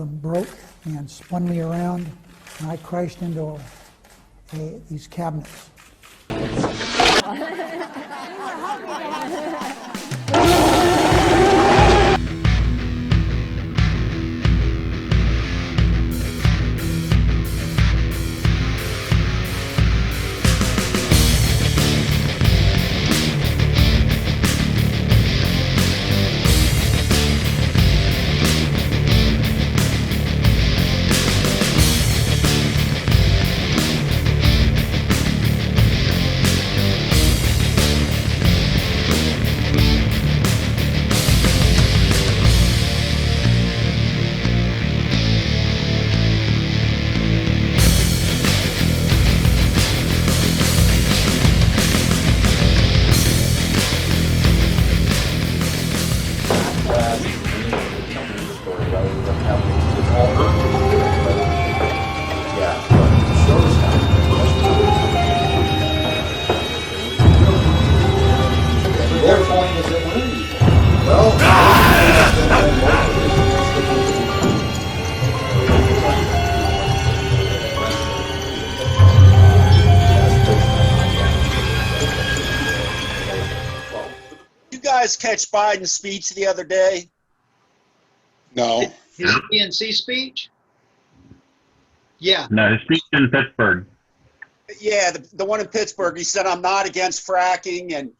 them broke and spun me around, and I crashed into these cabinets. Catch Biden's speech the other day? No. His DNC speech? Yeah. No, his speech in Pittsburgh. Yeah, the one in Pittsburgh. He said, I'm not against fracking, and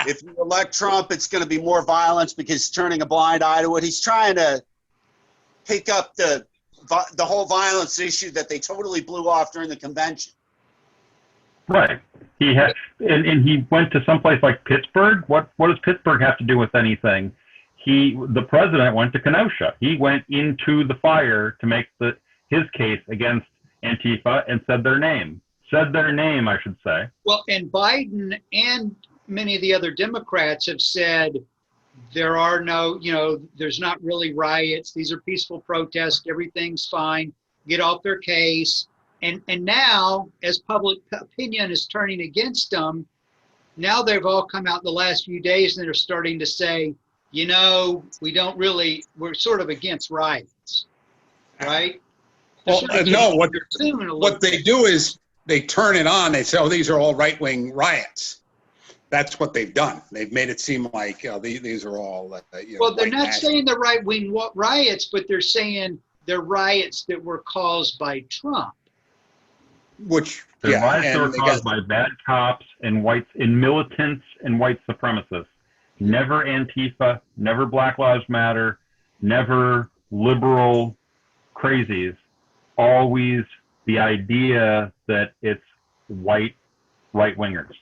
if you elect Trump, it's going to be more violence because he's turning a blind eye to it. He's trying to pick up the whole violence issue that they totally blew off during the convention. Right. He had, and he went to someplace like Pittsburgh. What does Pittsburgh have to do with anything? The president went to Kenosha. He went into the fire to make his case against Antifa and said their name. Said their name, I should say. Well, and Biden and many of the other Democrats have said there are no, there's not really riots. These are peaceful protests. Everything's fine. Get off their case. And now, as public opinion is turning against them, now they've all come out the last few days and they're starting to say, we're sort of against riots, right? Well, no, what they do is they turn it on. They say, oh, these are all right-wing riots. That's what they've done. They've made it seem like these are all, well, they're not saying the right-wing riots, but they're saying they're riots that were caused by Trump. Which, the riots were caused by bad cops and militants and white supremacists. Never Antifa, never Black Lives Matter, never liberal crazies. Always the idea that it's white right-wingers.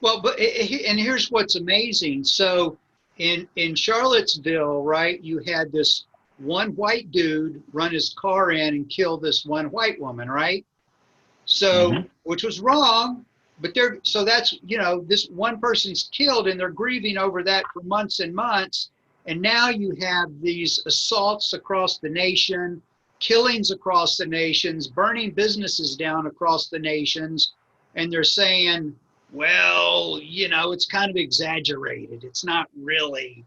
Well, and here's what's amazing. So in Charlottesville, right, you had this one white dude run his car in and kill this one white woman, right? So, which was wrong, but that's, this one person's killed and they're grieving over that for months and months. And now you have these assaults across the nation, killings across the nations, burning businesses down across the nations. And they're saying, well, it's kind of exaggerated. It's not really.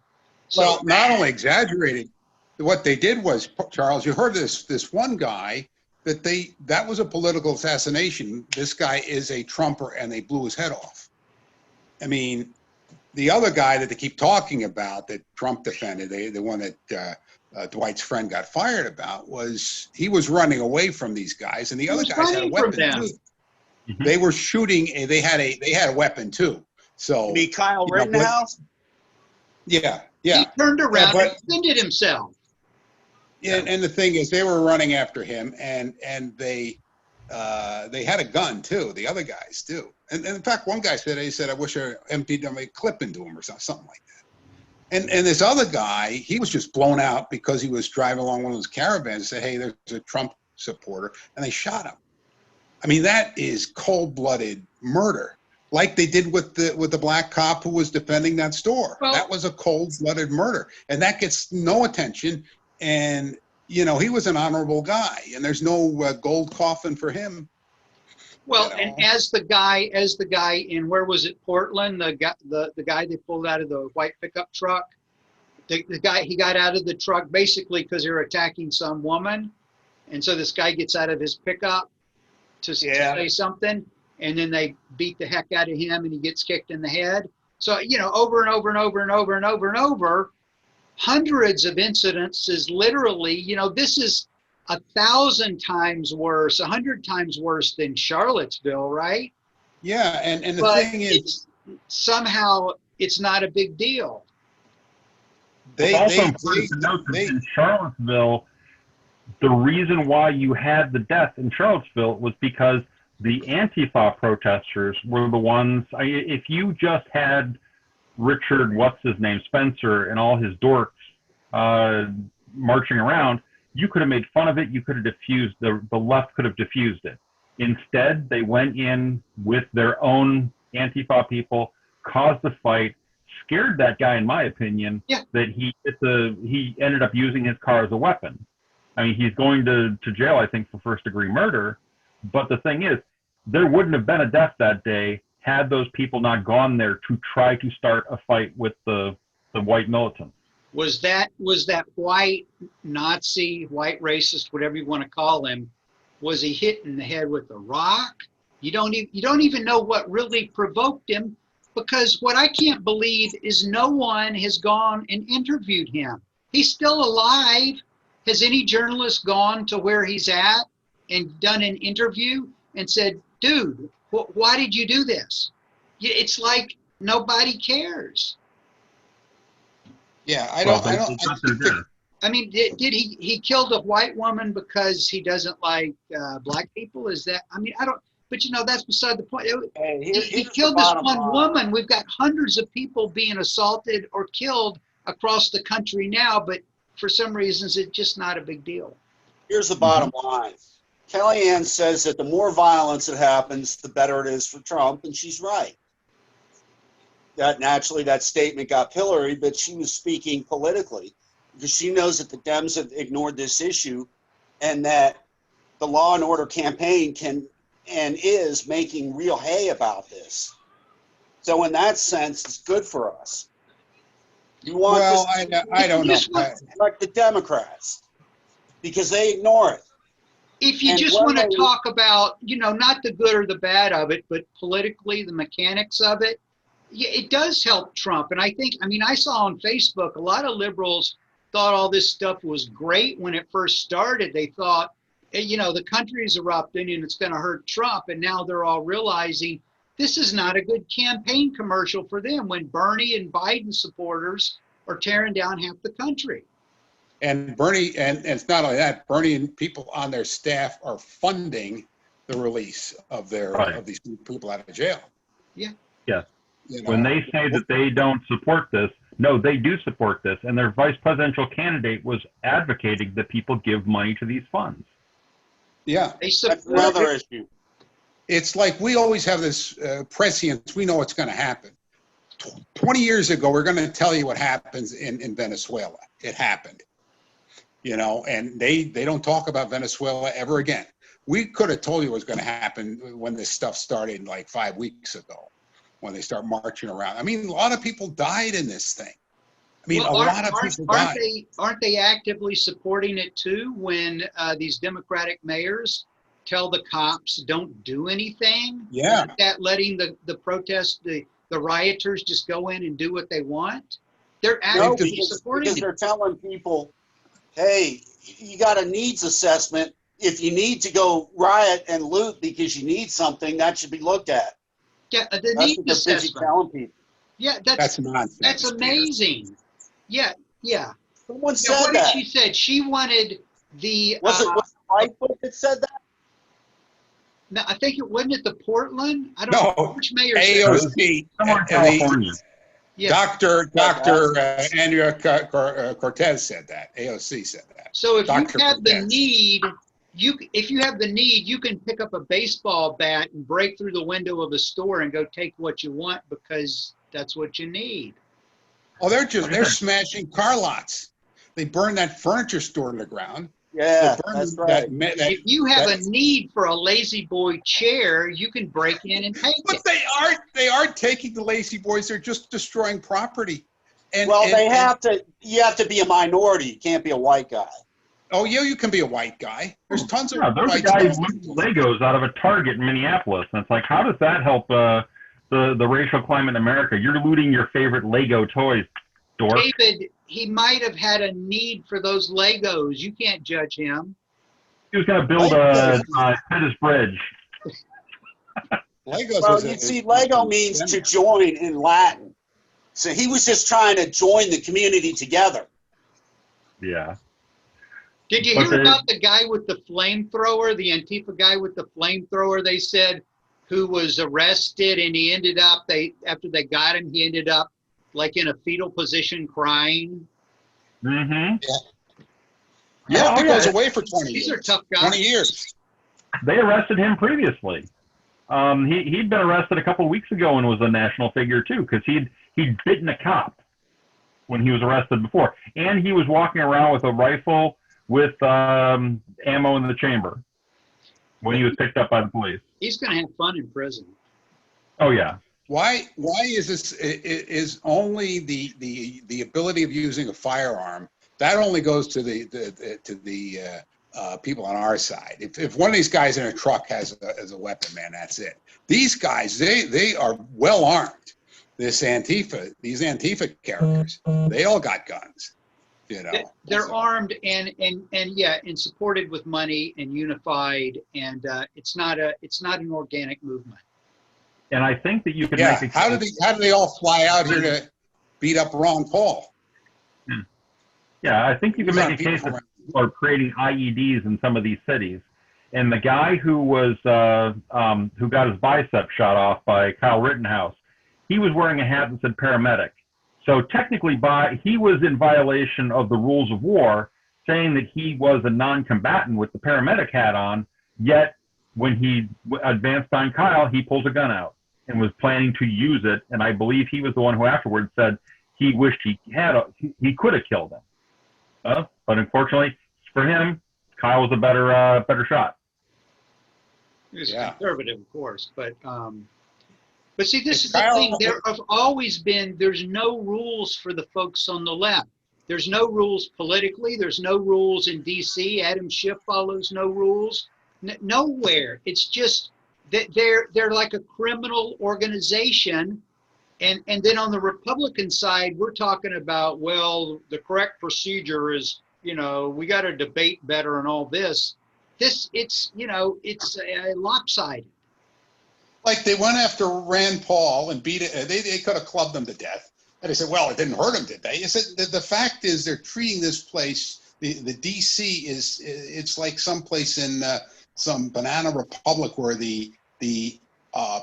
Well, not only exaggerated, what they did was, Charles, you heard this one guy, that was a political assassination. This guy is a Trumper and they blew his head off. I mean, the other guy that they keep talking about that Trump defended, the one that Dwight's friend got fired about, he was running away from these guys, and the other guys had a weapon too. They were shooting, they had a weapon too. So, you mean Kyle Rittenhouse? Yeah. He turned around and defended himself. Yeah, and the thing is, they were running after him, and they had a gun too. The other guys too, and in fact, one guy said, I wish I emptied a clip into him or something like that. And this other guy, he was just blown out because he was driving along one of those caravans and said, hey, there's a Trump supporter, and they shot him. I mean, that is cold-blooded murder, like they did with the black cop who was defending that store. Well, that was a cold-blooded murder, and that gets no attention. And he was an honorable guy, and there's no gold coffin for him. Well, and as the guy in, where was it, Portland, the guy they pulled out of the white pickup truck, The guy, he got out of the truck basically because they were attacking some woman. And so this guy gets out of his pickup to say something. And then they beat the heck out of him and he gets kicked in the head. So, you know, over and over and over and over and over and over, hundreds of incidents is literally, you know, this is 1,000 times worse, 100 times worse than Charlottesville, right? Yeah, and the But thing is, somehow it's not a big deal. they, It's also they, important to note that they, in Charlottesville, the reason why you had the death in Charlottesville was because the Antifa protesters were the ones. If you just had Richard, what's his name, Spencer, and all his dorks marching around, you could have made fun of it. You could have diffused, the left could have diffused it. Instead, they went in with their own Antifa people, caused the fight, scared that guy, in my opinion, that he ended up using his car as a weapon. I mean, he's going to jail, I think, for first-degree murder. But the thing is, there wouldn't have been a death that day had those people not gone there to try to start a fight with the white militants. Was that white Nazi, white racist, whatever you want to call him, was he hit in the head with a rock? You don't even know what really provoked him, because what I can't believe is no one has gone and interviewed him. He's still alive. Has any journalist gone to where he's at and done an interview and said, dude, why did you do this? It's like nobody cares. yeah, I mean, did he killed a white woman because he doesn't like black people? Is that, I mean, I don't, but you know, that's beside the point. He killed this one woman. We've got hundreds of people being assaulted or killed across the country now, but for some reasons, it's just not a big deal. Here's the bottom line. Kellyanne says that the more violence that happens, the better it is for Trump, and she's right. That naturally, that statement got pilloried, but she was speaking politically because she knows that the Dems have ignored this issue and that the Law and Order campaign can and is making real hay about this. So in that sense, it's good for us. You want I don't know. Like the Democrats, because they ignore it. If you just want to talk about, you know, not the good or the bad of it, but politically, the mechanics of it, yeah, it does help Trump. And I think, I mean, I saw on Facebook, a lot of liberals thought all this stuff was great when it first started. They thought, you know, the country's erupting and it's going to hurt Trump. And now they're all realizing this is not a good campaign commercial for them when Bernie and Biden supporters are tearing down half the country. And Bernie, and it's not only that, Bernie and people on their staff are funding the release of of these people out of jail. Yeah. Yes. You know, When they say that they don't support this, no, they do support this. And their vice presidential candidate was advocating that people give money to these funds. Yeah. That's another issue. It's like we always have this prescience. We know what's going to happen. 20 years ago, we're going to tell you what happens in Venezuela. It happened. You know, and they don't talk about Venezuela ever again. We could have told you what was going to happen when this stuff started like 5 weeks ago, when they start marching around. I mean, a lot of people died in this thing. I mean, well, a lot of people died. Aren't they actively supporting it too when these Democratic mayors tell the cops don't do anything? Yeah. Isn't that letting the protest, the rioters just go in and do what they want? They're actively supporting because they're telling people, hey, you got a needs assessment. If you need to go riot and loot because you need something, that should be looked at. Yeah, the That's needs what they're busy assessment. telling people. Yeah, That's nonsense. That's amazing. Yeah, yeah. Someone said What that. did she said? She wanted the. Was it Lightfoot that said that? No, I think it wasn't it the Portland. I don't know which mayor said AOC. Somewhere in California. Yeah. Dr. Andrea Cortez said that. AOC said that. So if Dr. you have the Cortez. need, if you have the need, you can pick up a baseball bat and break through the window of a store and go take what you want because that's what you need. Oh, they're smashing car lots. They burned that furniture store to the ground. Yeah, that's right. If you have a need for a lazy boy chair, you can break in and take But it. they aren't taking the lazy boys. They're just destroying property. Well, you have to be a minority. You can't be a white guy. Oh, yeah, you can be a white guy. There's tons of Yeah, there's a white guy guys. who loots Legos out of a Target in Minneapolis, and it's like, how does that help the racial climate in America? You're looting your favorite Lego toys, dork. David, he might have had a need for those Legos. You can't judge him. He was going to build a tennis bridge. Legos Well, was you see, Lego means to join in Latin. So he was just trying to join the community together. Yeah. Did you hear about the guy with the flamethrower, the Antifa guy with the flamethrower, they said, who was arrested, and he ended up, after they got him, he ended up like in a fetal position crying? Mm-hmm. Yeah, he goes away for 20 years. These are tough guys. 20 years. They arrested him previously. He'd been arrested a couple of weeks ago and was a national figure too, because he'd bitten a cop when he was arrested before, and he was walking around with a rifle with ammo in the chamber when he was picked up by the police. He's going to have fun in prison. Oh yeah. Why is this? Is only the ability of using a firearm that only goes to the people on our side. If one of these guys in a truck has a weapon, man, that's it. These guys, they are well armed. These Antifa characters, they all got guns. You know, they're armed and supported with money and unified, and it's not an organic movement. And I think that you can yeah. make a How do they all fly out here to beat up Ron Paul? Yeah, I think you can make a case that people are creating IEDs in some of these cities. And the guy who was who got his bicep shot off by Kyle Rittenhouse, he was wearing a hat that said paramedic. So technically, he was in violation of the rules of war, saying that he was a non-combatant with the paramedic hat on. Yet, when he advanced on Kyle, he pulls a gun out and was planning to use it. And I believe he was the one who afterwards said he wished he could have killed him. But unfortunately for him, Kyle was a better shot. He was conservative, of course, but see, this is the thing. There have always been. There's no rules for the folks on the left. There's no rules politically. There's no rules in D.C. Adam Schiff follows no rules. Nowhere. It's just that they're like a criminal organization. And then on the Republican side, we're talking about, well, the correct procedure is, we got to debate better and all this. It's lopsided. Like they went after Rand Paul and beat it. They could have clubbed him to death. And they said, well, it didn't hurt him, did they? I said, the fact is they're treating this place, the DC it's like someplace in some banana republic where the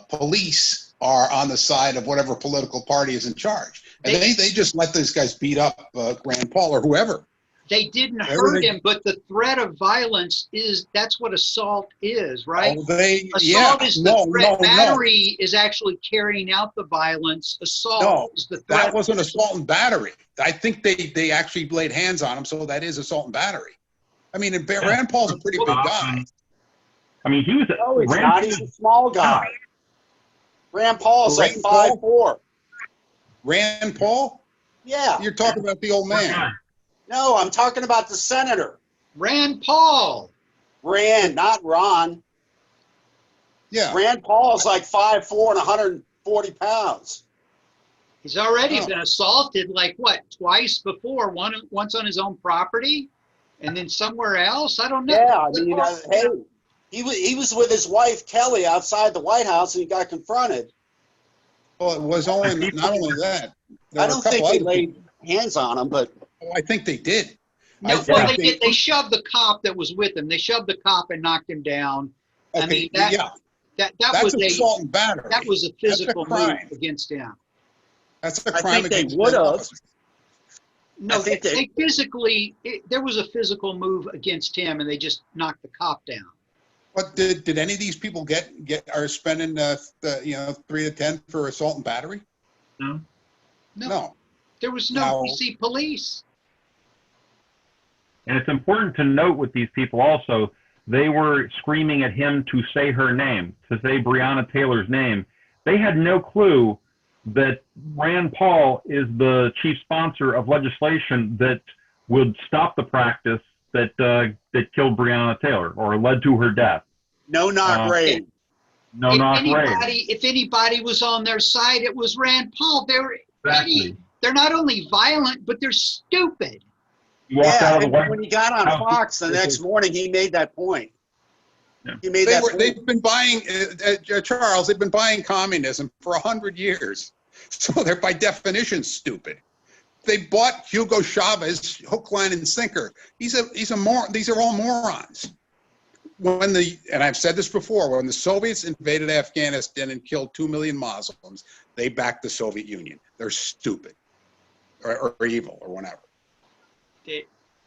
police are on the side of whatever political party is in charge. And they just let these guys beat up Rand Paul or whoever. They didn't hurt him, but the threat of violence that's what assault is, right? Assault is the threat. Battery is actually carrying out the violence. Assault is the threat. That wasn't assault and battery. I think they actually laid hands on him, so that is assault and battery. I mean, Rand Paul's a pretty big guy. I mean, he was he's a small guy. Rand Paul's like 5'4". Rand Paul? Yeah. You're talking about the old man. No, I'm talking about the senator. Rand Paul. Rand, not Ron. Yeah. Rand Paul's like 5'4" and 140 pounds. He's already been assaulted twice before, once on his own property and then somewhere else. I don't know. Yeah, I mean, hey, he was with his wife Kelly outside the White House and he got confronted. Well, it was not only that. I don't think they laid hands on him, but I think they did. No, they shoved the cop that was with him. They shoved the cop and knocked him down. Okay, I mean, that's was assault and battery. That was a physical move against him. That's a crime. I think they would have. No, they physically. There was a physical move against him, and they just knocked the cop down. But did any of these people are spending 3 to 10 for assault and battery? No. There was no DC police. And it's important to note with these people also, they were screaming at him to say her name, to say Breonna Taylor's name. They had no clue that Rand Paul is the chief sponsor of legislation that would stop the practice that killed Breonna Taylor or led to her death. No, not Ray. No, not Ray. If anybody was on their side, it was Rand Paul. Exactly. They're not only violent, but they're stupid. He walked out of the and White when he got on House. Fox the next morning, he made that point. Yeah. He made that point. They've been buying, Charles, they've been buying communism for 100 years. So they're by definition stupid. They bought Hugo Chavez hook, line, and sinker. He's a moron. These are all morons. And I've said this before, when the Soviets invaded Afghanistan and killed 2 million Muslims, they backed the Soviet Union. They're stupid or evil or whatever.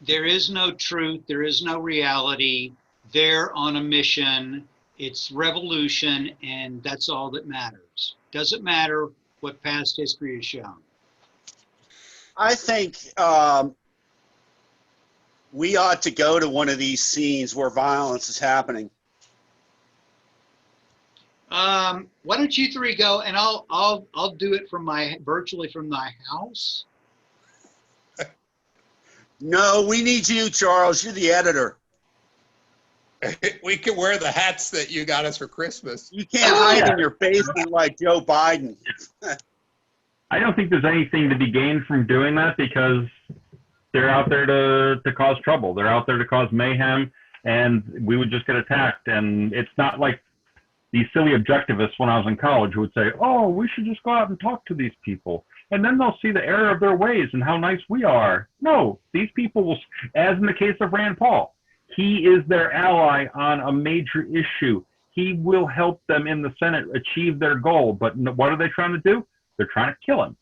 There is no truth. There is no reality. They're on a mission. It's revolution, and that's all that matters. Doesn't matter what past history has shown. I think we ought to go to one of these scenes where violence is happening. Why don't you three go, and I'll do it from virtually from my house. No, we need you, Charles. You're the editor. We can wear the hats that you got us for Christmas. You can't hide in your basement like Joe Biden. I don't think there's anything to be gained from doing that because they're out there to cause trouble. They're out there to cause mayhem, and we would just get attacked. And it's not like these silly objectivists when I was in college who would say, oh, we should just go out and talk to these people. And then they'll see the error of their ways and how nice we are. No, these people will, as in the case of Rand Paul, he is their ally on a major issue. He will help them in the Senate achieve their goal. But what are they trying to do? They're trying to kill him.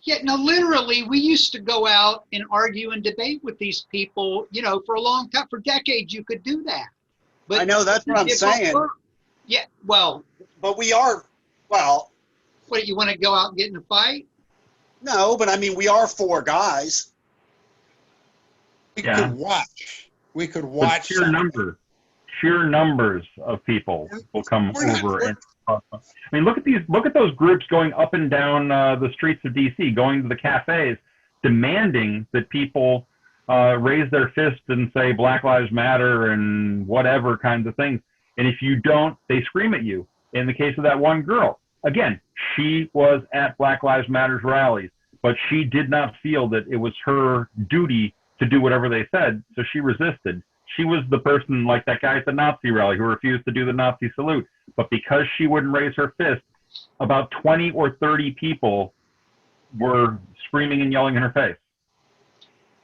Yeah, no, literally, we used to go out and argue and debate with these people, for a long time, for decades, you could do that. But I know, that's what I'm saying. Yeah, well. But we are, well. What, you want to go out and get in a fight? No, but I mean, we are 4 guys. We could watch. We could watch. Sheer numbers of people will come over and. I mean, look at those groups going up and down the streets of DC, going to the cafes, demanding that people raise their fist and say Black Lives Matter and whatever kinds of things. And if you don't, they scream at you. In the case of that one girl, again, she was at Black Lives Matter's rallies, but she did not feel that it was her duty to do whatever they said, so she resisted. She was the person like that guy at the Nazi rally who refused to do the Nazi salute. But because she wouldn't raise her fist, about 20 or 30 people were screaming and yelling in her face.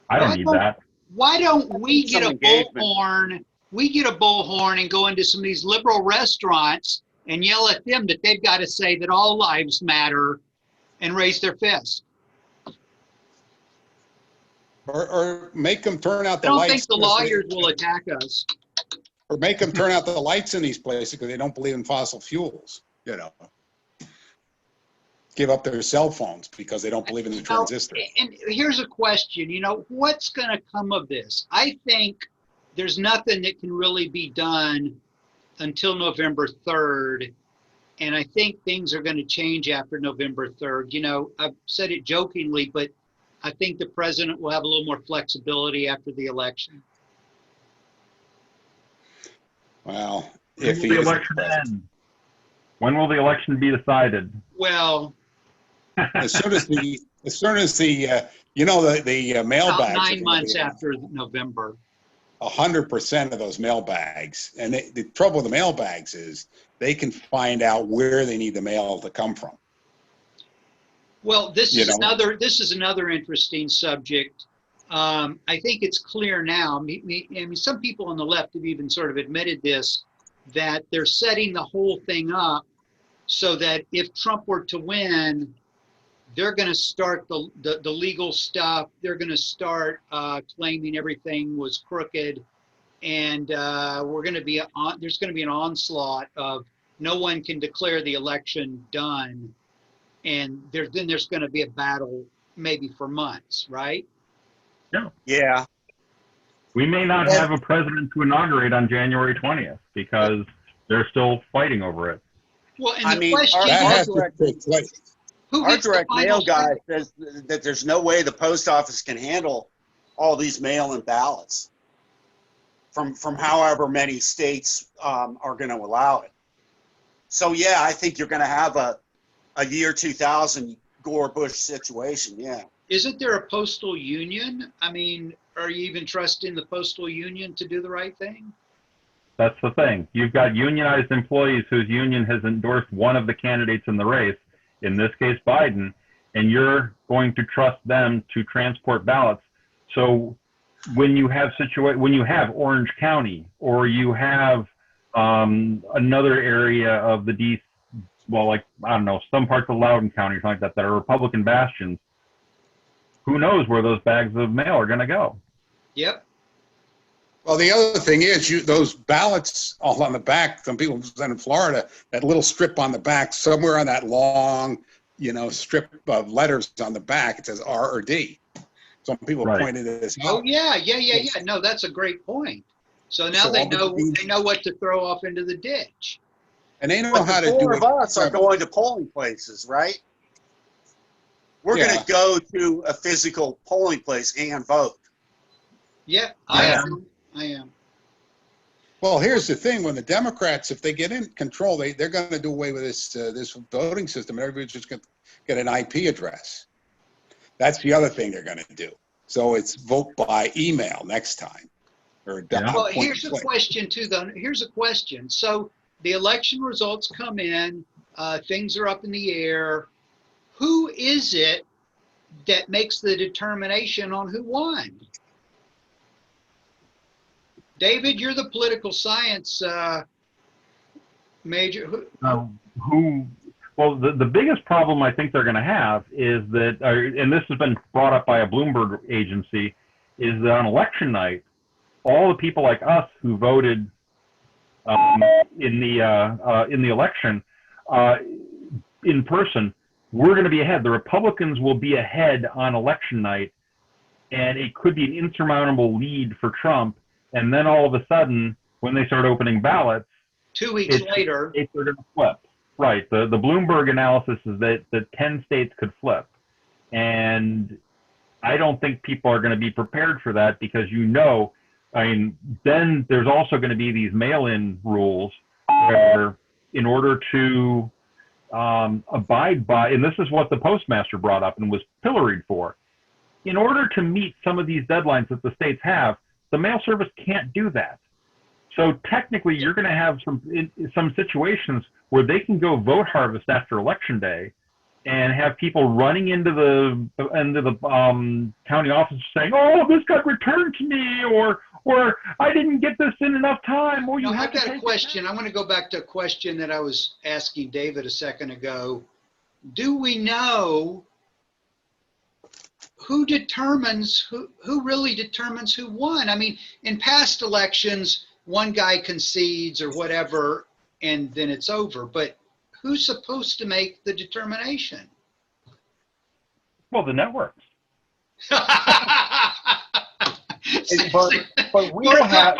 I don't need that. Why don't we get a bullhorn? We get a bullhorn and go into some of these liberal restaurants and yell at them that they've got to say that all lives matter and raise their fist. Or make them turn out the lights. I don't lights. think the lawyers will attack us. Or make them turn out the lights in these places because they don't believe in fossil fuels, Give up their cell phones because they don't believe in the transistor. And here's a question, what's going to come of this? I think there's nothing that can really be done until November 3rd. And I think things are going to change after November 3rd. I've said it jokingly, but I think the president will have a little more flexibility after the election. Well, When will the election end? When will the election be decided? Well, as soon as the mailbags. About 9 months after November. 100% of those mailbags, and the trouble with the mailbags is they can find out where they need the mail to come from. Well, this is another interesting subject. I think it's clear now. I mean, some people on the left have even sort of admitted this, that they're setting the whole thing up so that if Trump were to win, they're going to start the legal stuff. They're going to start claiming everything was crooked, and there's going to be an onslaught of no one can declare the election done. And then there's going to be a battle maybe for months, right? Yeah. We may not have a president to inaugurate on January 20th because they're still fighting over it. Well, and I the mean, question That our has is, to direct, take place. who our gets the direct final mail guy say? says that there's no way the post office can handle all these mail-in ballots from however many states are going to allow it. So yeah, I think you're going to have a year 2000 Gore-Bush situation. Yeah. Isn't there a postal union? I mean, are you even trusting the postal union to do the right thing? That's the thing. You've got unionized employees whose union has endorsed one of the candidates in the race, in this case Biden, and you're going to trust them to transport ballots. So when you have Orange County, or you have another area of the like, I don't know, some parts of Loudoun County or something like that are Republican bastions, who knows where those bags of mail are going to go? Yep. Well, the other thing is, those ballots all on the back. Some people in Florida, that little strip on the back, somewhere on that long, strip of letters on the back, it says R or D. Some people Right. pointed this out. Oh yeah. No, that's a great point. So now So they all the know things- they know what to throw off into the ditch. And they know But how the to do four it. of us are going to polling places, right? We're going Yeah. to go to a physical polling place and vote. Yeah, Yeah. I am. Well, here's the thing: when the Democrats, if they get in control, they're going to do away with this voting system. Everybody's just going to get an IP address. That's the other thing they're going to do. So it's vote by email next time, or Yeah. Well, point here's and a click. question too, though. Here's a question. So the election results come in, things are up in the air. Who is it that makes the determination on who won? David, you're the political science major. Well, the biggest problem I think they're going to have is that, and this has been brought up by a Bloomberg agency, is that on election night, all the people like us who voted in the election in person, we're going to be ahead. The Republicans will be ahead on election night, and it could be an insurmountable lead for Trump. And then all of a sudden, when they start opening ballots, 2 weeks later, states are going to flip. Right. The Bloomberg analysis is that 10 states could flip. And I don't think people are going to be prepared for that because, then there's also going to be these mail-in rules where, in order to abide by, and this is what the postmaster brought up and was pilloried for, in order to meet some of these deadlines that the states have, the mail service can't do that. So technically, you're going to have some situations where they can go vote harvest after election day, and have people running into the county office saying, "Oh, this got returned to me," or "I didn't get this in enough time." Or no, I've got a question. I want to go back to a question that I was asking David a second ago. Do we know who really determines who won? I mean, in past elections, one guy concedes or whatever, and then it's over. But who's supposed to make the determination? Well, the networks. But we More will have,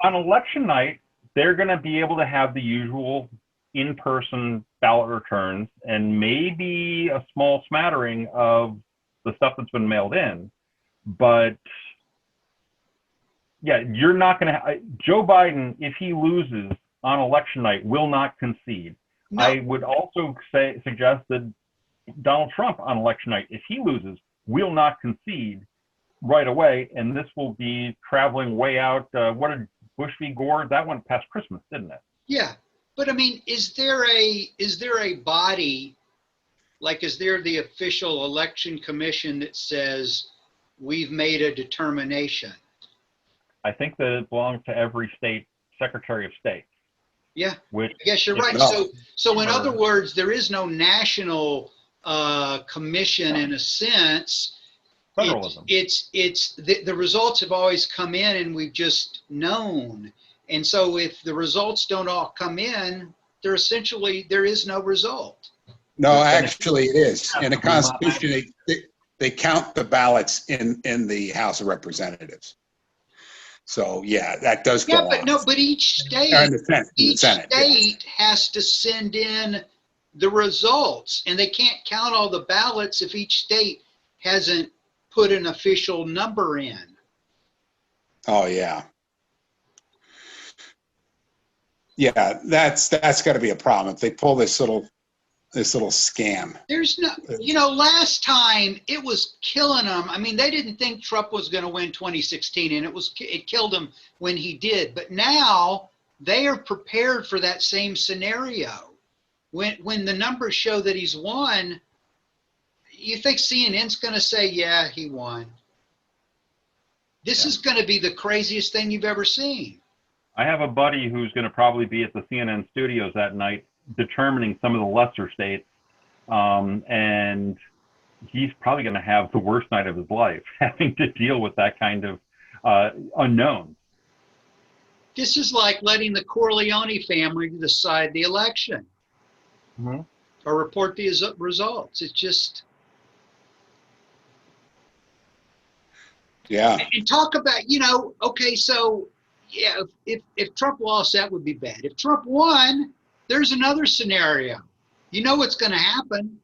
On election night, they're going to be able to have the usual in-person ballot returns and maybe a small smattering of the stuff that's been mailed in. But yeah, you're not going to, Joe Biden, if he loses on election night, will not concede. No. I would also suggest that Donald Trump on election night, if he loses, will not concede right away, and this will be traveling way out. What did Bush v. Gore? That went past Christmas, didn't it? Yeah, but I mean, is there a body, like is there the official election commission that says we've made a determination? I think that it belongs to every state Secretary of State. Yeah, Which, I guess you're right. No. So in other words, there is no national commission in a sense. federalism. It's the results have always come in and we've just known. And so if the results don't all come in, there is no result. No, actually, it is. In the Constitution, they count the ballots in the House of Representatives. So yeah, that does go Yeah, on. but no, but each In state, the Senate, yeah. has to send in the results, and they can't count all the ballots if each state hasn't put an official number in. Oh yeah. Yeah, that's got to be a problem if they pull this little scam. There's no, last time it was killing them. I mean, they didn't think Trump was going to win 2016, and it killed him when he did. But now they are prepared for that same scenario. When the numbers show that he's won, you think CNN's going to say, yeah, he won? This is going to be the craziest thing you've ever seen. I have a buddy who's going to probably be at the CNN studios that night determining some of the lesser states, and he's probably going to have the worst night of his life having to deal with that kind of unknown. This is like letting the Corleone family decide the election or report the results. It's just... Yeah. And talk about, okay, so yeah, if Trump lost, that would be bad. If Trump won, there's another scenario. You know what's going to happen.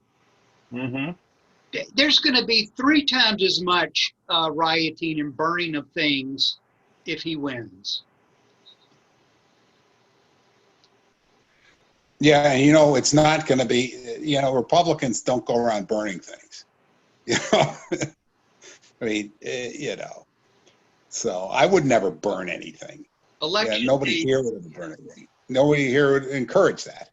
There's going to be 3 times as much rioting and burning of things if he wins. Yeah, and it's not going to be, Republicans don't go around burning things. I mean, so I would never burn anything. Election nobody day, here would ever burn anything. Nobody here would encourage that,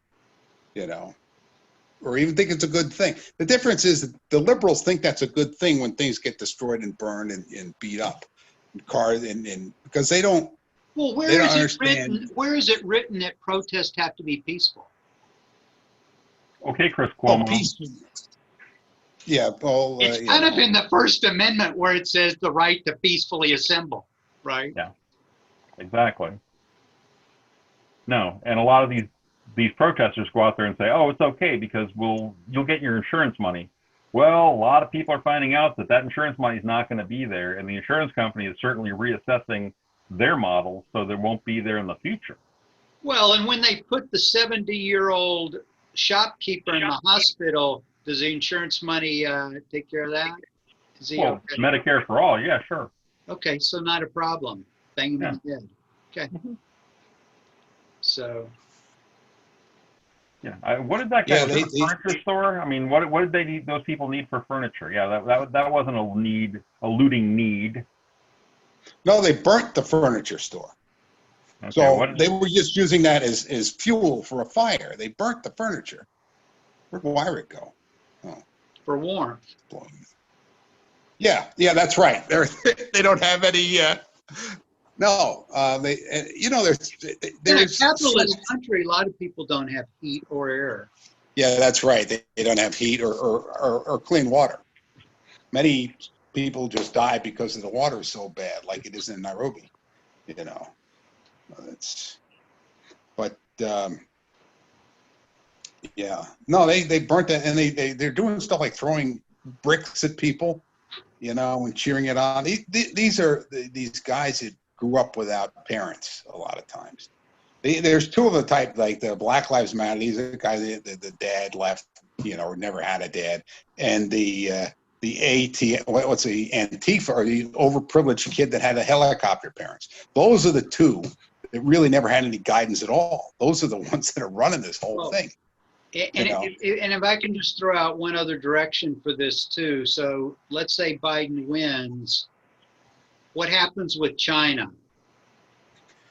or even think it's a good thing. The difference is that the liberals think that's a good thing when things get destroyed and burned and beat up, and cars, and because they don't. Well, where is it written that protests have to be peaceful? Okay, Chris Cuomo. Peace. Yeah, well, it's kind of in the First Amendment where it says the right to peacefully assemble, right? Yeah, exactly. No, and a lot of these protesters go out there and say, "Oh, it's okay because you'll get your insurance money." Well, a lot of people are finding out that insurance money is not going to be there, and the insurance company is certainly reassessing their model so there won't be there in the future. Well, and when they put the 70-year-old shopkeeper in the hospital, does the insurance money take care of that? Is he okay? Medicare for all, yeah, sure. Okay, so not a problem. Bang him in the head. Okay. So. Yeah, what did that guy do? Furniture store? I mean, what did they need? Those people need for furniture? Yeah, that wasn't a looting need. No, they burnt the furniture store. Okay, so they were just using that as fuel for a fire. They burnt the furniture. Where'd the wire go? Oh. For warmth. Yeah, that's right. They don't have any. No, they're in a capitalist country. A lot of people don't have heat or air. Yeah, that's right. They don't have heat or clean water. Many people just die because the water is so bad, like it is in Nairobi. Yeah. No, they burnt it, and they're doing stuff like throwing bricks at people, and cheering it on. These are these guys that grew up without parents a lot of times. There's 2 of the type, like the Black Lives Matter. These are the guys the dad left, or never had a dad, and the Antifa, or the overprivileged kid that had a helicopter parents. Those are the 2 that really never had any guidance at all. Those are the ones that are running this whole thing. And if I can just throw out one other direction for this too. So let's say Biden wins. What happens with China?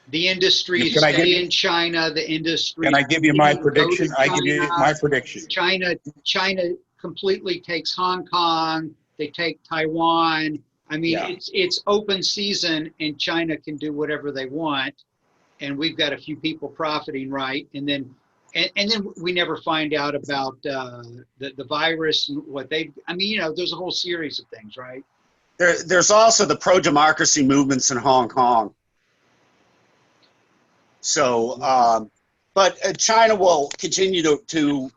The industry stay in China. The industry. Can I give you my prediction? I give you my prediction. China completely takes Hong Kong. They take Taiwan. I mean, it's open season, and China can do whatever they want, and we've got a few people profiting, right? And then we never find out about the virus and what they. I mean, there's a whole series of things, right? There's also the pro-democracy movements in Hong Kong. So, but China will continue to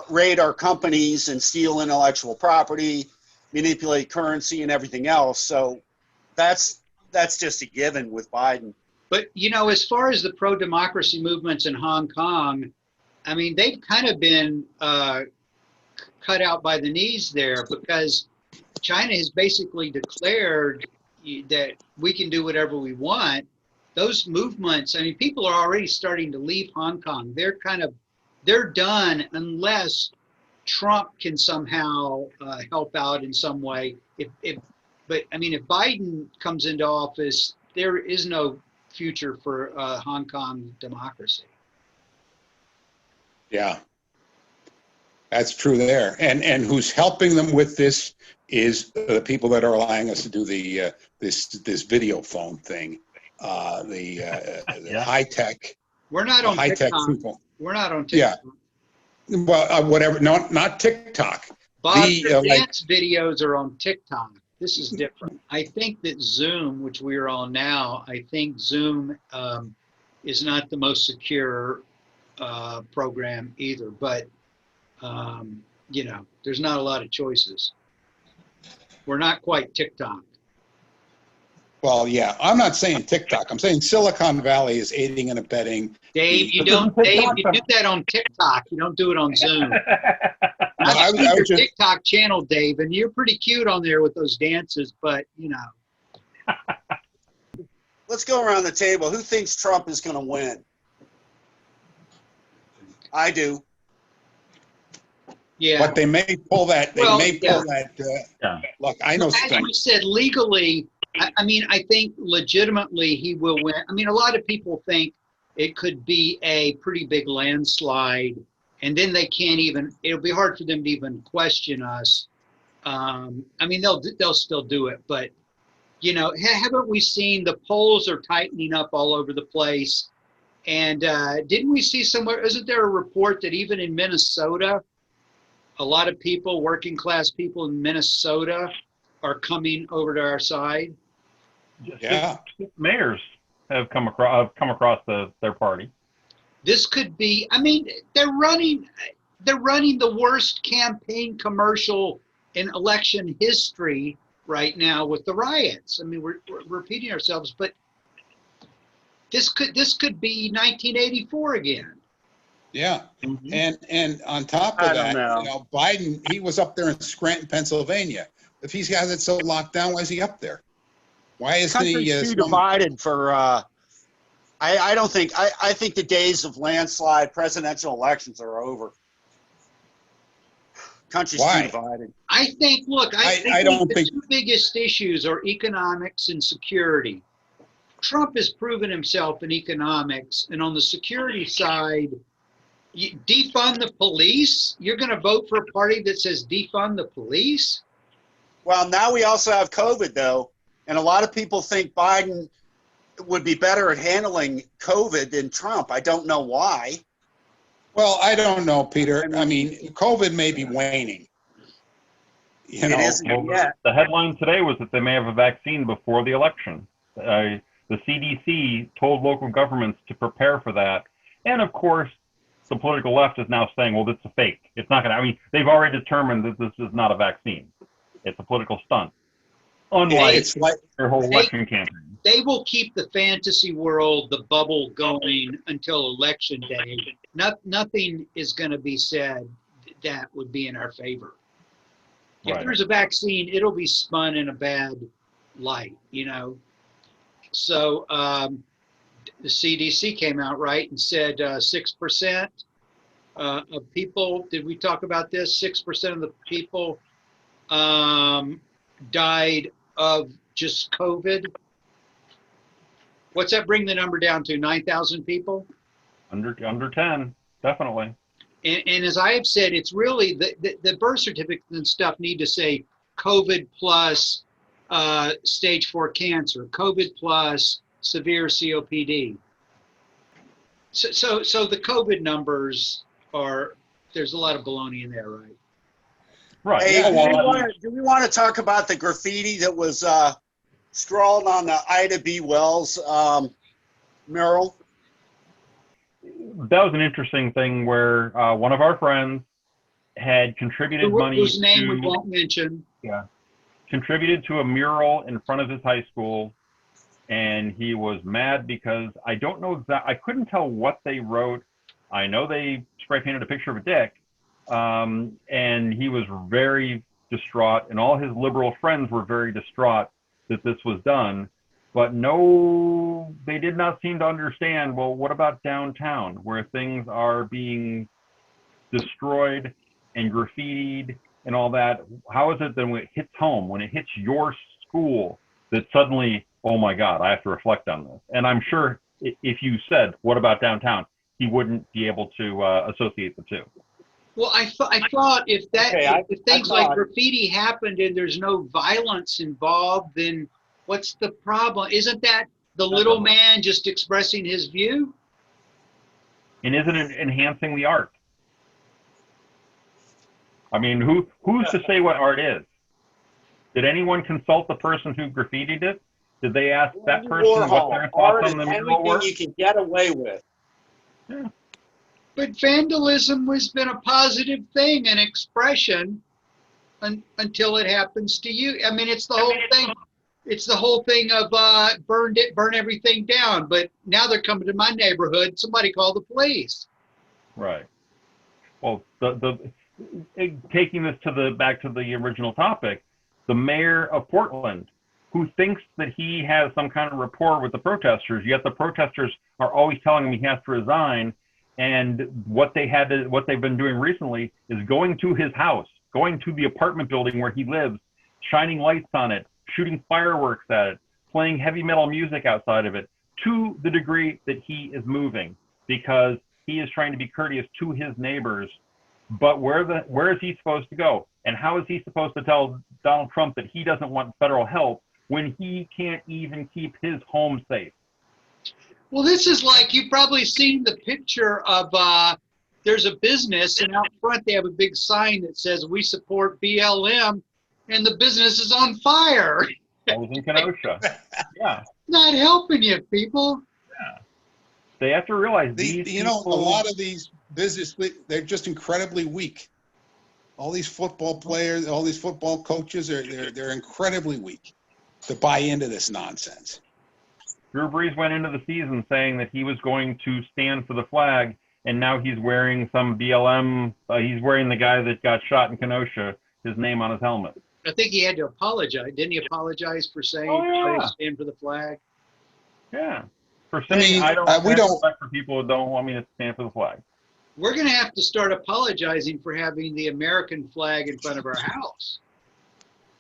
raid our companies and steal intellectual property, manipulate currency and everything else. So that's that's just a given with Biden. But, you know, as far as the pro-democracy movements in Hong Kong, I mean, they've kind of been cut out by the knees there, because China has basically declared that we can do whatever we want. Those movements, I mean, people are already starting to leave Hong Kong. They're done unless Trump can somehow help out in some way. But I mean, if Biden comes into office, there is no future for Hong Kong democracy. Yeah, that's true there. And who's helping them with this is the people that are allowing us to do the this video phone thing, the high tech. We're not The on high tech TikTok. people. We're not on TikTok. Yeah. Well, whatever. Not TikTok. Bob, The, the like- dance videos are on TikTok. This is different. I think that Zoom, which we are on now, I think Zoom is not the most secure program either. But, you know, there's not a lot of choices. We're not quite TikTok. Well, yeah. I'm not saying TikTok. I'm saying Silicon Valley is aiding and abetting. Dave, you But do that on TikTok. You don't do it on Zoom. Well, I I've was- seen I your was just- TikTok channel, Dave, and you're pretty cute on there with those dances, but you know. Let's go around the table. Who thinks Trump is going to win? I do. Yeah. But they may pull that. They Well, may pull that. Yeah. Look, I know As Sting. you said, legally, I mean, I think legitimately he will win. I mean, a lot of people think it could be a pretty big landslide, and then they can't even, it'll be hard for them to even question us. I mean, they'll still do it, but, you know, haven't we seen the polls are tightening up all over the place? And didn't we see somewhere, isn't there a report that even in Minnesota, a lot of people, working class people in Minnesota, are coming over to our side? Yeah. Mayors have come across their party. This could be, I mean, they're running the worst campaign commercial in election history right now with the riots. I mean, we're repeating ourselves, but this could be 1984 again. Yeah. Mm-hmm. And on top I of don't that, know. you know, Biden, he was up there in Scranton, Pennsylvania. If he's got it so locked down, why is he up there? Why isn't he? Country's too divided for. I don't think. I think the days of landslide presidential elections are over. Country's Why? too divided. I think, look, I don't the think- two biggest issues are economics and security. Trump has proven himself in economics, and on the security side, you defund the police? You're going to vote for a party that says defund the police? Well, now we also have COVID, though, and a lot of people think Biden would be better at handling COVID than Trump. I don't know why. Well, I don't know, Peter. I mean, COVID may be waning. You It know, isn't yet. The headline today was that they may have a vaccine before the election. The CDC told local governments to prepare for that. And of course, the political left is now saying, well, this is a fake. It's not going to, I mean, they've already determined that this is not a vaccine. It's a political stunt. Unlike it's like their whole election campaign. They will keep the fantasy world, the bubble going until election day. Nothing is going to be said that would be in our favor. If Right. there's a vaccine, it'll be spun in a bad light, you know. So the CDC came out, right, and said 6% of people, did we talk about this? 6% of the people died of just COVID. What's that bring the number down to? 9,000 people? Under 10, definitely. And as I have said, it's really the birth certificates and stuff need to say COVID plus stage 4 cancer, COVID plus severe COPD. So the COVID numbers are, there's a lot of baloney in there, right? Right. Hey, Yeah, do we want to talk about the graffiti that was scrawled on the Ida B. Wells mural? that was an interesting thing where one of our friends had contributed money Whose name we to, won't mention. contributed to a mural in front of his high school and he was mad because I don't know that I couldn't tell what they wrote. I know they spray painted a picture of a dick, and he was very distraught, and all his liberal friends were very distraught that this was done. But no, they did not seem to understand, well, what about downtown where things are being destroyed and graffitied and all that? How is it that when it hits home, when it hits your school, that suddenly, oh my God, I have to reflect on this? And I'm sure if you said, what about downtown, he wouldn't be able to associate the two. Well, I thought if things like thought- graffiti happened and there's no violence involved, then what's the problem? Isn't that the little man just expressing his view? And isn't it enhancing the art? I mean, who's to say what art is? Did anyone consult the person who graffitied it? Did they ask that person what their Art thoughts is on the mural anything were? you can get away with. Yeah. But vandalism has been a positive thing, an expression, until it happens to you. I mean, it's the whole thing. It's the whole thing of burn everything down. But now they're coming to my neighborhood. Somebody call the police. Right. Well, taking this back to the original topic, the mayor of Portland, who thinks that he has some kind of rapport with the protesters, yet the protesters are always telling him he has to resign. And what they've been doing recently is going to his house, going to the apartment building where he lives, shining lights on it, shooting fireworks at it, playing heavy metal music outside of it, to the degree that he is moving, because he is trying to be courteous to his neighbors. But where is he supposed to go? And how is he supposed to tell Donald Trump that he doesn't want federal help when he can't even keep his home safe? Well, this is like, you've probably seen the picture of, there's a business, and out front they have a big sign that says, we support BLM, and the business is on fire. I was in Kenosha. Yeah. Not helping you, people. They have to realize A lot of these business, they're just incredibly weak. All these football players, all these football coaches, they're incredibly weak to buy into this nonsense. Drew Brees went into the season saying that he was going to stand for the flag, and now he's wearing some BLM. He's wearing the guy that got shot in Kenosha, his name on his helmet. I think he had to apologize. Didn't he apologize for saying, stand for the flag? Yeah. For saying, I don't have respect for people who don't want me to stand for the flag. We're going to have to start apologizing for having the American flag in front of our house.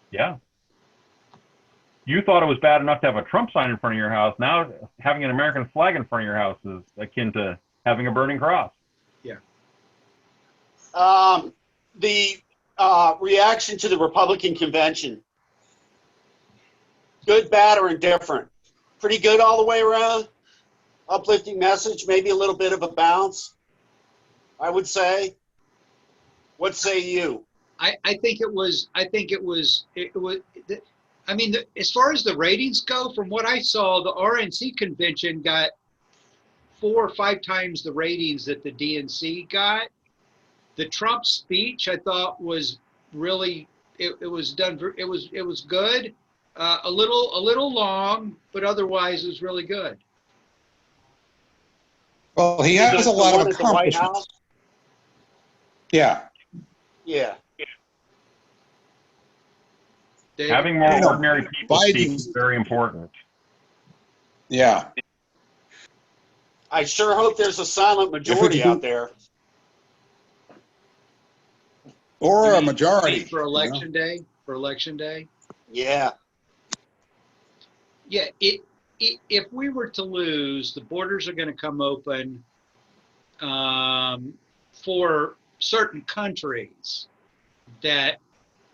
Yeah. You thought it was bad enough to have a Trump sign in front of your house. Now having an American flag in front of your house is akin to having a burning cross. Yeah. The reaction to the Republican convention. Good, bad, or indifferent? Pretty good all the way around. Uplifting message, maybe a little bit of a bounce, I would say. What say you? I mean, as far as the ratings go, from what I saw, the RNC convention got 4 or 5 times the ratings that the DNC got. The Trump speech, I thought, was really, it was good. A little long, but otherwise it was really good. Well, he has a lot of accomplishments. Yeah. Yeah. Having more ordinary people speak is very important. Yeah. I sure hope there's a silent majority out there. Or a majority. For election day? For election day? Yeah. Yeah, if we were to lose, the borders are going to come open for certain countries that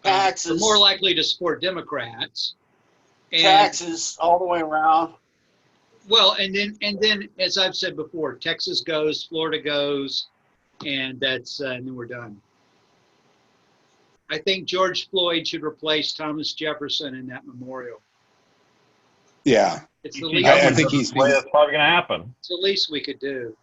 Taxes. are more likely to support Democrats. And, Taxes all the way around. Well, and then, as I've said before, Texas goes, Florida goes, and then we're done. I think George Floyd should replace Thomas Jefferson in that memorial. Yeah. It's the least. I think he's probably going to happen. It's the least we could do.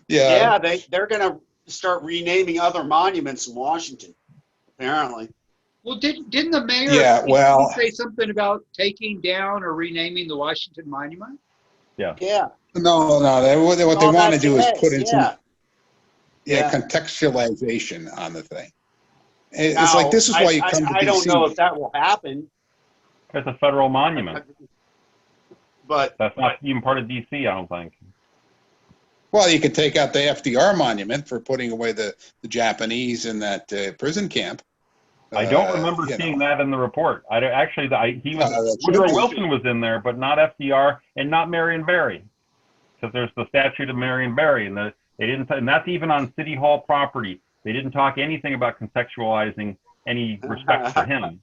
Yeah. Yeah, they're going to start renaming other monuments in Washington, apparently. Well, didn't the mayor Yeah, well- say something about taking down or renaming the Washington Monument? Yeah. Yeah. No, what they All want to that do is is, put in yeah. some Yeah. contextualization on the thing. It's Now, like, this is why you come to I don't know DC. if that will happen, It's a federal monument. but That's not even part of DC, I don't think. Well, you could take out the FDR monument for putting away the Japanese in that prison camp. I don't remember you seeing know. that in the report. that should Woodrow be. Wilson was in there, but not FDR and not Marion Barry, because there's the statute of Marion Barry, and they didn't, and that's even on City Hall property. They didn't talk anything about contextualizing any respect for him.